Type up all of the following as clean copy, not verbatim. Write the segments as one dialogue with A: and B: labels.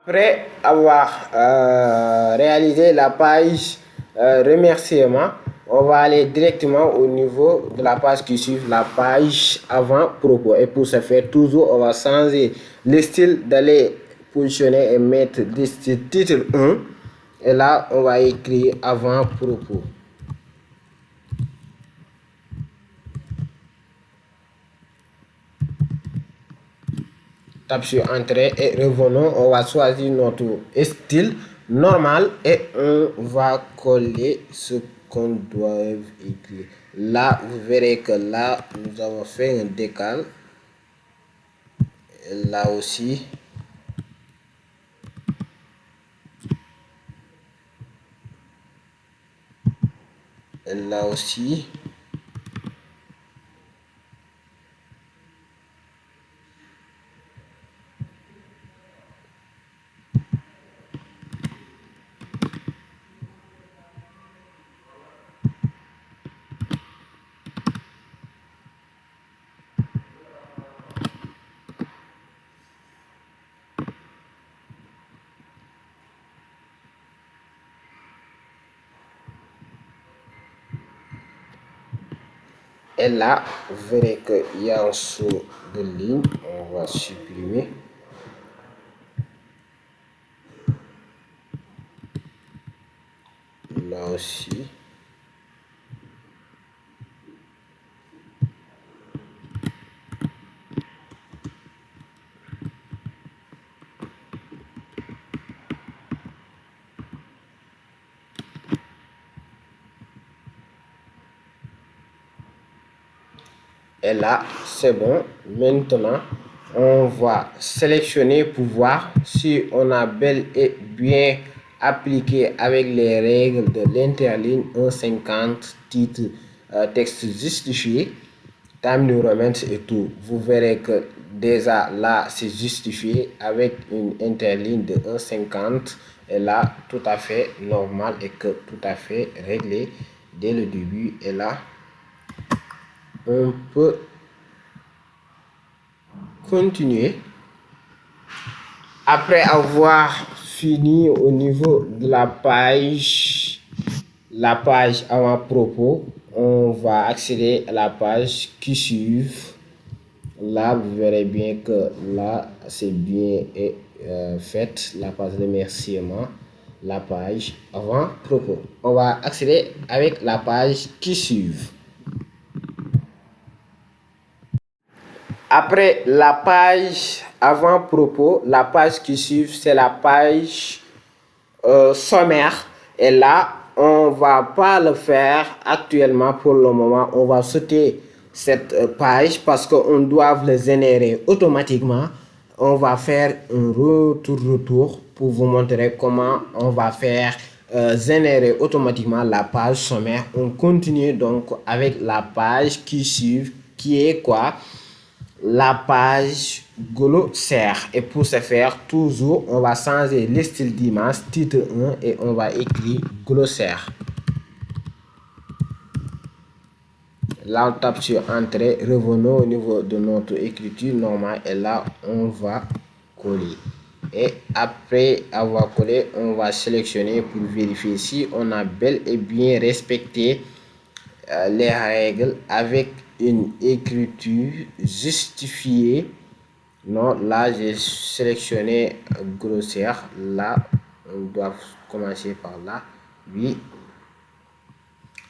A: Après avoir réalisé la page remerciement, on va aller directement au niveau de la page qui suit, la page avant-propos. Et pour ce faire, toujours, on va changer le style, d'aller positionner et mettre le style titre 1. Et là, on va écrire avant-propos. Tape sur Entrée et revenons. On va choisir notre style normal et on va coller ce qu'on doit écrire. Là, vous verrez que là, nous avons fait un décal. Et là aussi. Et là aussi. Et là, vous verrez qu'il y a un saut de ligne. On va supprimer. Là aussi. Et là, c'est bon. Maintenant, on va sélectionner pour voir si on a bel et bien appliqué avec les règles de l'interligne 1,50 titre texte justifié, time new roman et tout. Vous verrez que déjà là, c'est justifié avec une interligne de 1,50 et là, tout à fait normal et que tout à fait réglé dès le début. Et là, on peut continuer. Après avoir fini au niveau de la page avant-propos, on va accéder à la page qui suit. Là, vous verrez bien que là, c'est bien fait, la page remerciement, la page avant-propos. On va accéder avec la page qui suit. Après la page avant-propos, la page qui suit, c'est la page sommaire. Et là, on va pas le faire actuellement pour le moment. On va sauter cette page parce qu'on doit le générer automatiquement. On va faire un retour pour vous montrer comment on va faire générer automatiquement la page sommaire. On continue donc avec la page qui suit, qui est quoi? La page glossaire. Et pour ce faire, toujours, on va changer le style d'image, titre 1, et on va écrire glossaire. Là, on tape sur Entrée, revenons au niveau de notre écriture normale, et là, on va coller. Et après avoir collé, on va sélectionner pour vérifier si on a bel et bien respecté les règles avec une écriture justifiée. Non, là j'ai sélectionné grossière. Là, on doit commencer par là. Oui.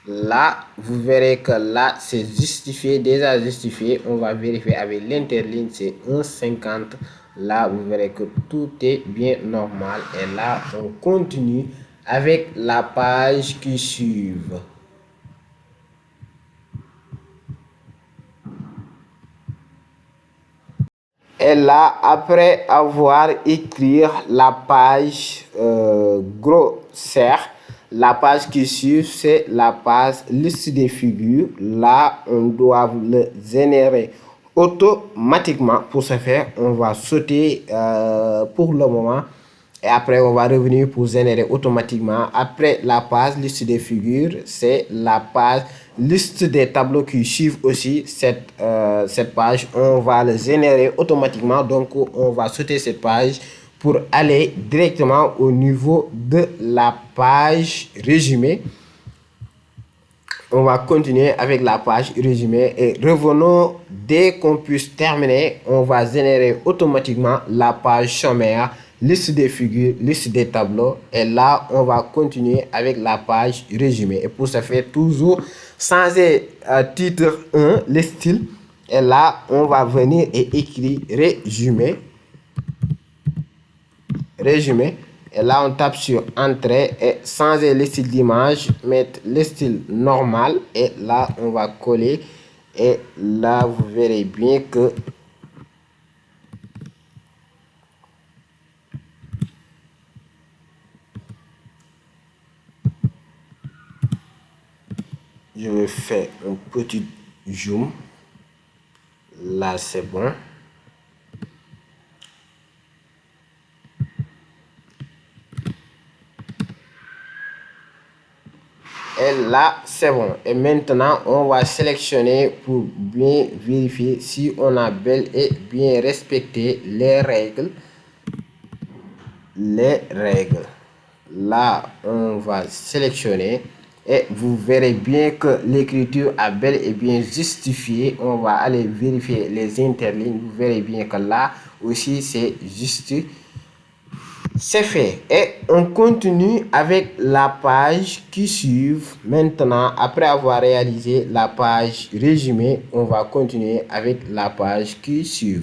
A: Là, vous verrez que là, c'est justifié, déjà justifié. On va vérifier avec l'interligne, c'est 1,50. Là, vous verrez que tout est bien normal. Et là, on continue avec la page qui suit. Et là, après avoir écrit la page grossière, la page qui suit, c'est la page liste des figures. Là, on doit le générer automatiquement. Pour ce faire, on va sauter pour le moment. Et après, on va revenir pour générer automatiquement. Après la page liste des figures, c'est la page liste des tableaux qui suivent aussi cette page. On va le générer automatiquement. Donc, on va sauter cette page pour aller directement au niveau de la page résumé. On va continuer avec la page résumé et revenons dès qu'on puisse terminer. On va générer automatiquement la page sommaire, liste des figures, liste des tableaux. Et là, on va continuer avec la page résumé. Et pour ce faire, toujours changer titre 1, le style. Et là, on va venir et écrire résumé. Résumé. Et là, on tape sur Entrée et changer le style d'image, mettre le style normal. Et là, on va coller. Et là, vous verrez bien que je vais faire un petit zoom. Là, c'est bon. Et là, c'est bon. Et maintenant, on va sélectionner pour bien vérifier si on a bel et bien respecté les règles. Les règles. Là, on va sélectionner et vous verrez bien que l'écriture a bel et bien justifié. On va aller vérifier les interlignes. Vous verrez bien que là aussi, c'est juste. C'est fait. Et on continue avec la page qui suit. Maintenant, après avoir réalisé la page résumée, on va continuer avec la page qui suit.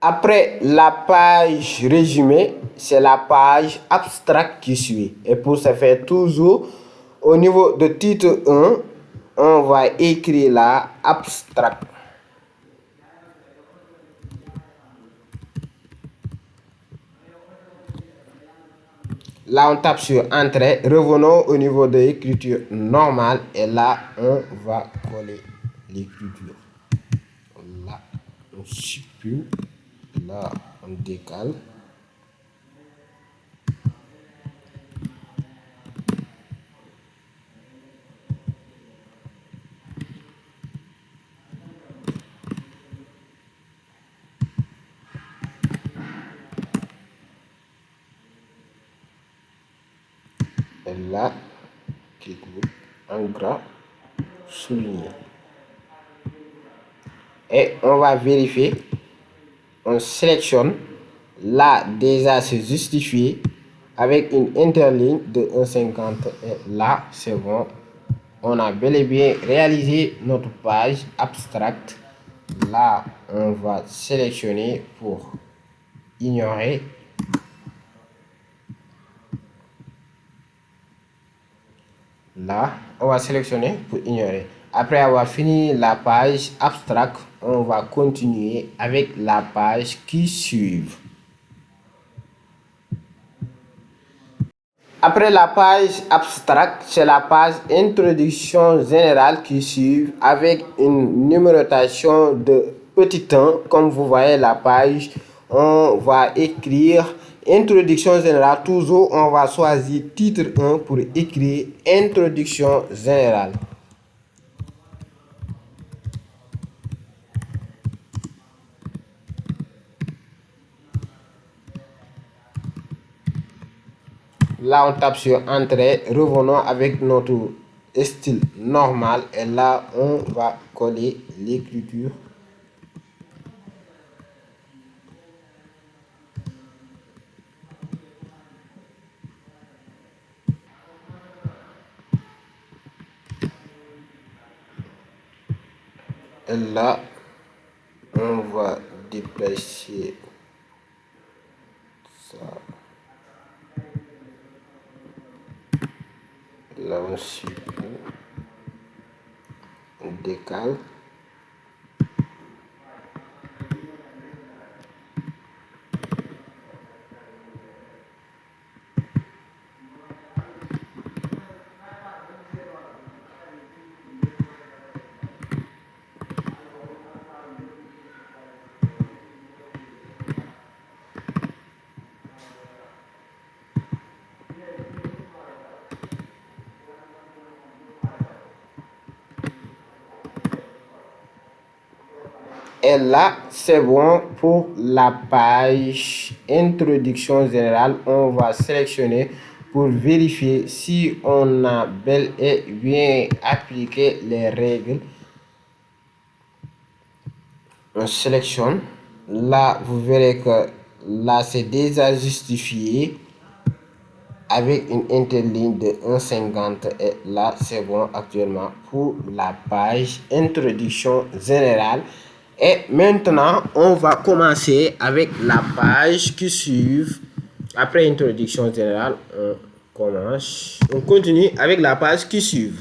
A: Après la page résumée, c'est la page abstract qui suit. Et pour ce faire, toujours au niveau de titre 1, on va écrire là abstract. Là, on tape sur Entrée. Revenons au niveau de l'écriture normale. Et là, on va coller l'écriture. Là, on supprime. Là, on décale. Et là, clic en gras, souligné. Et on va vérifier. On sélectionne. Là, déjà, c'est justifié avec une interligne de 1,50. Et là, c'est bon. On a bel et bien réalisé notre page abstract. Là, on va sélectionner pour ignorer. Là, on va sélectionner pour ignorer. Après avoir fini la page abstract, on va continuer avec la page qui suit. Après la page abstract, c'est la page introduction générale qui suit avec une numérotation de petit 1. Comme vous voyez la page, on va écrire introduction générale. Toujours, on va choisir titre 1 pour écrire introduction générale. Là, on tape sur Entrée. Revenons avec notre style normal. Et là, on va coller l'écriture. Et là, on va déplacer ça. Là, on supprime. On décale. Et là, c'est bon pour la page introduction générale. On va sélectionner pour vérifier si on a bel et bien appliqué les règles. On sélectionne. Là, vous verrez que là, c'est déjà justifié avec une interligne de 1,50 et là, c'est bon actuellement pour la page introduction générale. Et maintenant, on va commencer avec la page qui suit. Après introduction générale, on continue avec la page qui suit.